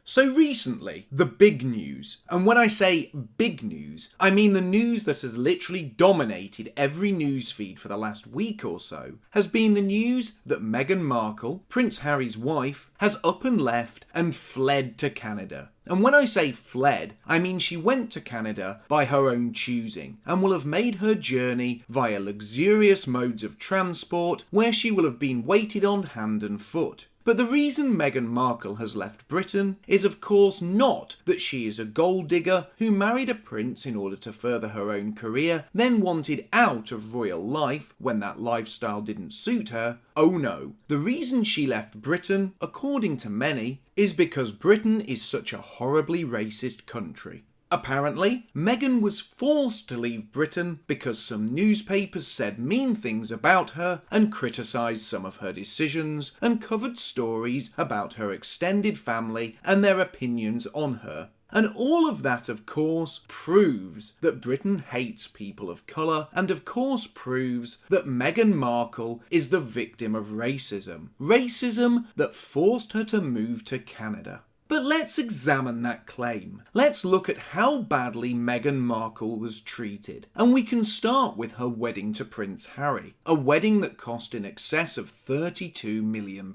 So recently, the big news, and when I say big news, I mean the news that has literally dominated every news feed for the last week or so, has been the news that Meghan Markle, Prince Harry's wife, has up and left and fled to Canada. And when I say fled, I mean she went to Canada by her own choosing and will have made her journey via luxurious modes of transport where she will have been waited on hand and foot. But the reason Meghan Markle has left Britain is of course not that she is a gold digger who married a prince in order to further her own career, then wanted out of royal life when that lifestyle didn't suit her. Oh no. The reason she left Britain, according to many, is because Britain is such a horribly racist country. Apparently, Meghan was forced to leave Britain because some newspapers said mean things about her and criticised some of her decisions and covered stories about her extended family and their opinions on her. And all of that, of course, proves that Britain hates people of colour and of course proves that Meghan Markle is the victim of racism. Racism that forced her to move to Canada. But let's examine that claim. Let's look at how badly Meghan Markle was treated. And we can start with her wedding to Prince Harry. A wedding that cost in excess of £32 million.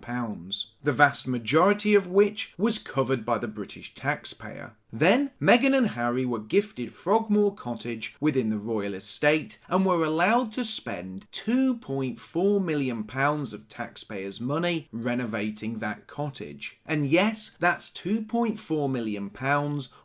The vast majority of which was covered by the British taxpayer. Then, Meghan and Harry were gifted Frogmore Cottage within the royal estate and were allowed to spend £2.4 million of taxpayers' money renovating that cottage. And yes, that's £2.4 million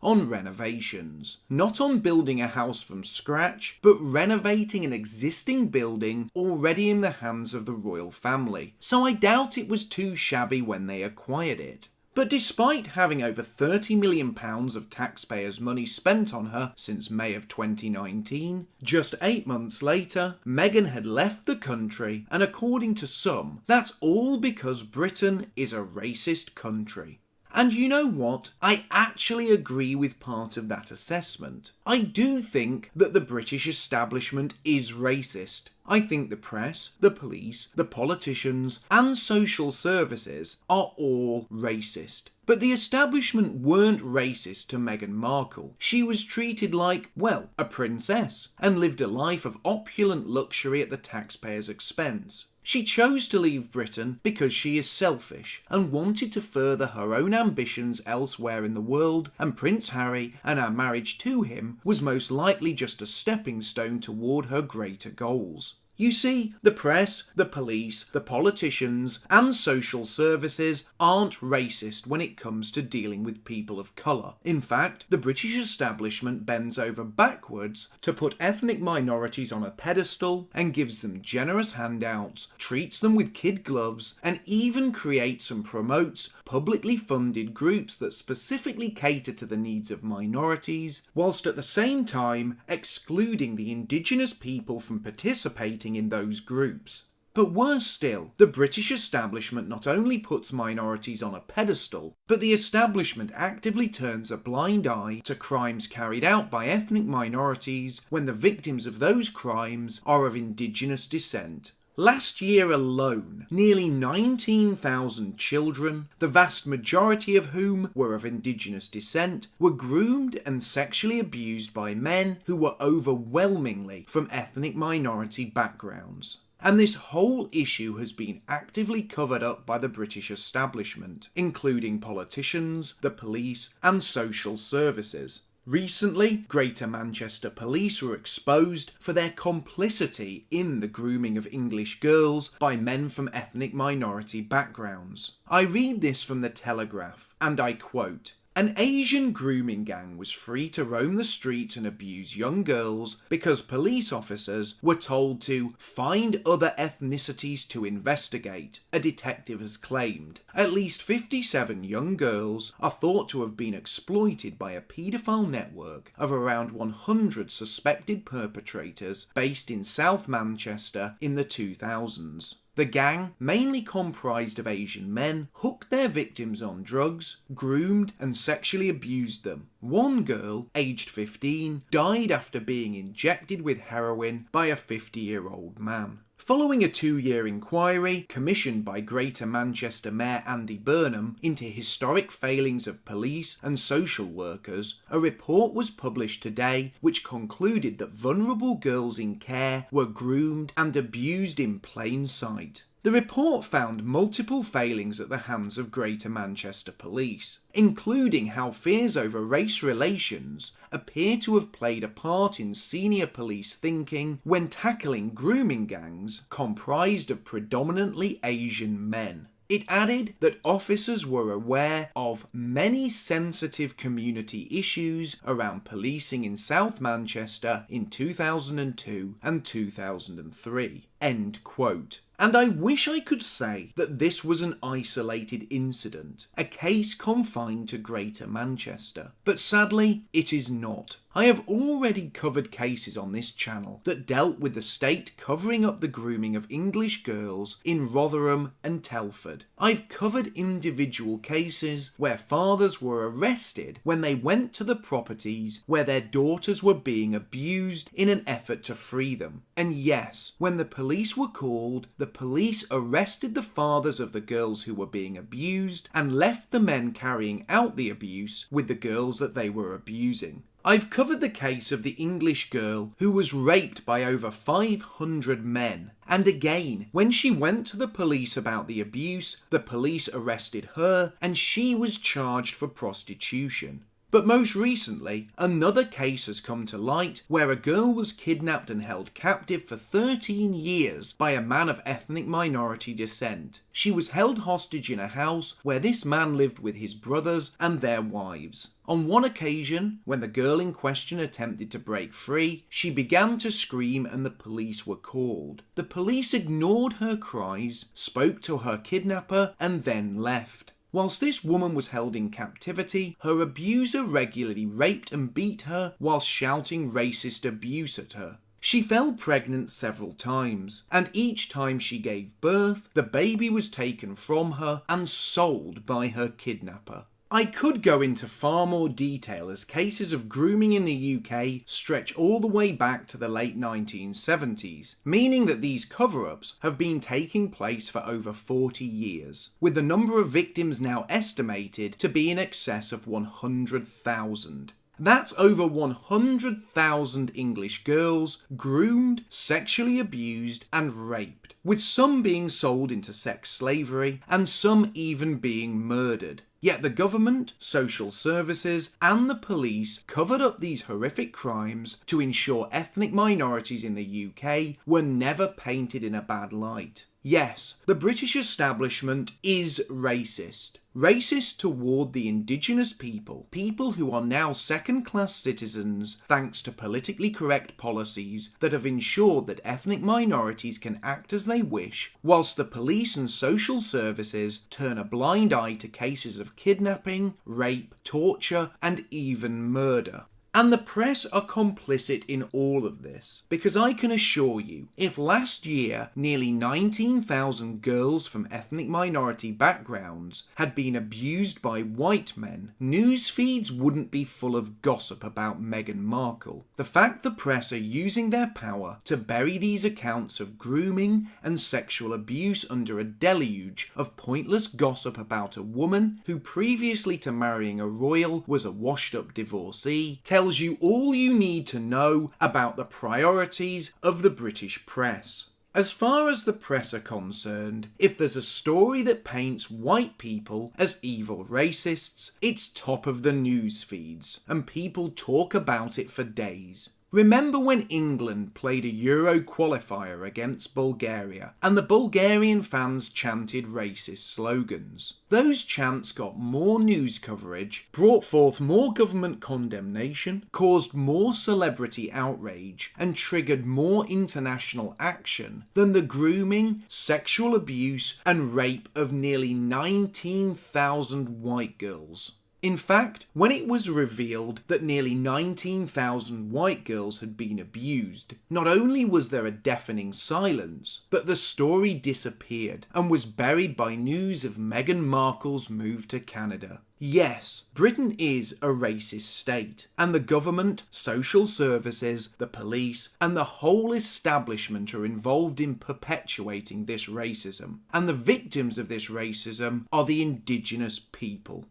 on renovations. Not on building a house from scratch, but renovating an existing building already in the hands of the royal family. So I doubt it was too shabby when they acquired it. But despite having over £30 million of taxpayers' money spent on her since May of 2019, just 8 months later, Meghan had left the country, and according to some, that's all because Britain is a racist country. And you know what? I actually agree with part of that assessment. I do think that the British establishment is racist. I think the press, the police, the politicians, and social services are all racist. But the establishment weren't racist to Meghan Markle. She was treated like, well, a princess, and lived a life of opulent luxury at the taxpayer's expense. She chose to leave Britain because she is selfish and wanted to further her own ambitions elsewhere in the world, and Prince Harry and our marriage to him was most likely just a stepping stone toward her greater goals. You see, the press, the police, the politicians, and social services aren't racist when it comes to dealing with people of colour. In fact, the British establishment bends over backwards to put ethnic minorities on a pedestal and gives them generous handouts, treats them with kid gloves, and even creates and promotes publicly funded groups that specifically cater to the needs of minorities, whilst at the same time excluding the indigenous people from participating in those groups. But worse still, the British establishment not only puts minorities on a pedestal, but the establishment actively turns a blind eye to crimes carried out by ethnic minorities when the victims of those crimes are of indigenous descent. Last year alone, nearly 19,000 children, the vast majority of whom were of indigenous descent, were groomed and sexually abused by men who were overwhelmingly from ethnic minority backgrounds. And this whole issue has been actively covered up by the British establishment, including politicians, the police, and social services. Recently, Greater Manchester Police were exposed for their complicity in the grooming of English girls by men from ethnic minority backgrounds. I read this from the Telegraph, and I quote, "An Asian grooming gang was free to roam the streets and abuse young girls because police officers were told to find other ethnicities to investigate," a detective has claimed. At least 57 young girls are thought to have been exploited by a paedophile network of around 100 suspected perpetrators based in South Manchester in the 2000s. The gang, mainly comprised of Asian men, hooked their victims on drugs, groomed and sexually abused them. One girl, aged 15, died after being injected with heroin by a 50-year-old man. Following a 2-year inquiry commissioned by Greater Manchester Mayor Andy Burnham into historic failings of police and social workers, a report was published today which concluded that vulnerable girls in care were groomed and abused in plain sight. The report found multiple failings at the hands of Greater Manchester Police, including how fears over race relations appear to have played a part in senior police thinking when tackling grooming gangs comprised of predominantly Asian men. It added that officers were aware of many sensitive community issues around policing in South Manchester in 2002 and 2003. End quote. And I wish I could say that this was an isolated incident, a case confined to Greater Manchester, but sadly it is not. I have already covered cases on this channel that dealt with the state covering up the grooming of English girls in Rotherham and Telford. I've covered individual cases where fathers were arrested when they went to the properties where their daughters were being abused in an effort to free them. And yes, when the police were called, the police arrested the fathers of the girls who were being abused and left the men carrying out the abuse with the girls that they were abusing. I've covered the case of the English girl who was raped by over 500 men. And again, when she went to the police about the abuse, the police arrested her and she was charged for prostitution. But most recently, another case has come to light where a girl was kidnapped and held captive for 13 years by a man of ethnic minority descent. She was held hostage in a house where this man lived with his brothers and their wives. On one occasion, when the girl in question attempted to break free, she began to scream and the police were called. The police ignored her cries, spoke to her kidnapper, and then left. Whilst this woman was held in captivity, her abuser regularly raped and beat her whilst shouting racist abuse at her. She fell pregnant several times, and each time she gave birth, the baby was taken from her and sold by her kidnapper. I could go into far more detail as cases of grooming in the UK stretch all the way back to the late 1970s, meaning that these cover-ups have been taking place for over 40 years, with the number of victims now estimated to be in excess of 100,000. That's over 100,000 English girls groomed, sexually abused and raped, with some being sold into sex slavery and some even being murdered. Yet the government, social services and the police covered up these horrific crimes to ensure ethnic minorities in the UK were never painted in a bad light. Yes, the British establishment is racist. Racist toward the indigenous people who are now second-class citizens thanks to politically correct policies that have ensured that ethnic minorities can act as they wish, whilst the police and social services turn a blind eye to cases of kidnapping, rape, torture, and even murder. And the press are complicit in all of this, because I can assure you, if last year nearly 19,000 girls from ethnic minority backgrounds had been abused by white men, news feeds wouldn't be full of gossip about Meghan Markle. The fact the press are using their power to bury these accounts of grooming and sexual abuse under a deluge of pointless gossip about a woman who previously to marrying a royal was a washed-up divorcee tells you all you need to know about the priorities of the British press. As far as the press are concerned, if there's a story that paints white people as evil racists, it's top of the news feeds, and people talk about it for days. Remember when England played a Euro qualifier against Bulgaria and the Bulgarian fans chanted racist slogans? Those chants got more news coverage, brought forth more government condemnation, caused more celebrity outrage and triggered more international action than the grooming, sexual abuse and rape of nearly 19,000 white girls. In fact, when it was revealed that nearly 19,000 white girls had been abused, not only was there a deafening silence, but the story disappeared and was buried by news of Meghan Markle's move to Canada. Yes, Britain is a racist state, and the government, social services, the police, and the whole establishment are involved in perpetuating this racism. And the victims of this racism are the Indigenous people.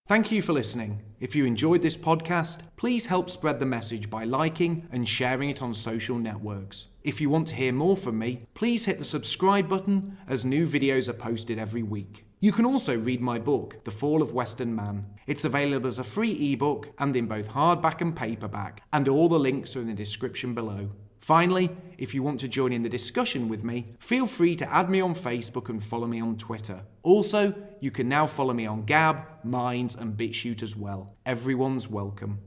Thank you for listening. If you enjoyed this podcast, please help spread the message by liking and sharing it on social networks. If you want to hear more from me, please hit the subscribe button as new videos are posted every week. You can also read my book, The Fall of Western Man. It's available as a free ebook and in both hardback and paperback, and all the links are in the description below. Finally, if you want to join in the discussion with me, feel free to add me on Facebook and follow me on Twitter. Also, you can now follow me on Gab, Minds and BitChute as well. Everyone's welcome.